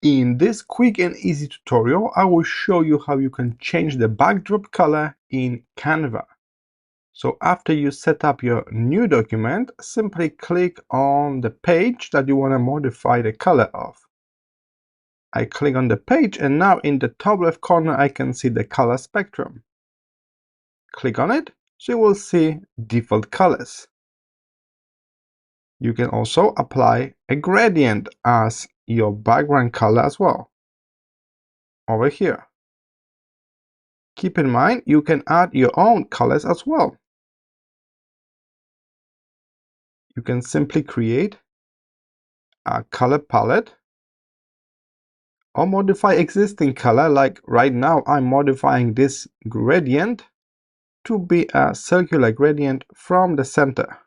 In this quick and easy tutorial, I will show you how you can change the backdrop color in Canva. So after you set up your new document, simply click on the page that you want to modify the color of. I click on the page and now in the top left corner I can see the color spectrum. Click on it, so you will see default colors. You can also apply a gradient as your background color as well, over here. Keep in mind, you can add your own colors as well. You can simply create a color palette or modify existing color, like right now I'm modifying this gradient to be a circular gradient from the center.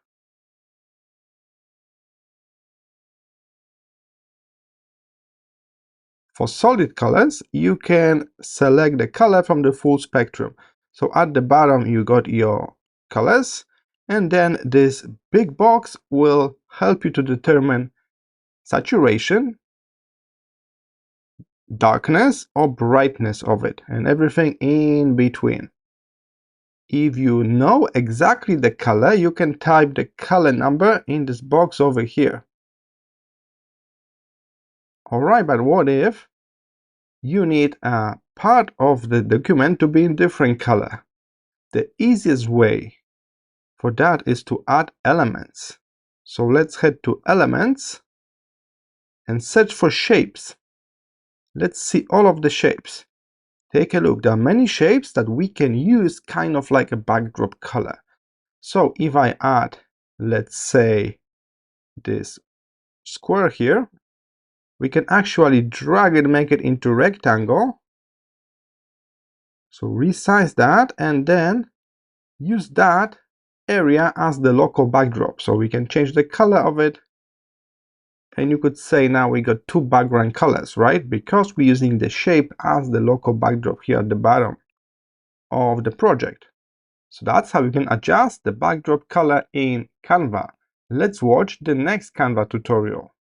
For solid colors, you can select the color from the full spectrum. So at the bottom you got your colors, and then this big box will help you to determine saturation, darkness or brightness of it, and everything in between. If you know exactly the color, you can type the color number in this box over here. Alright, but what if you need a part of the document to be in different color? The easiest way for that is to add elements. So let's head to elements and search for shapes. Let's see all of the shapes. Take a look, there are many shapes that we can use kind of like a backdrop color. So if I add, let's say, this square here, we can actually drag it, make it into rectangle. So resize that and then use that area as the local backdrop. So we can change the color of it. And you could say now we got two background colors, right? Because we're using the shape as the local backdrop here at the bottom of the project. So that's how you can adjust the backdrop color in Canva. Let's watch the next Canva tutorial.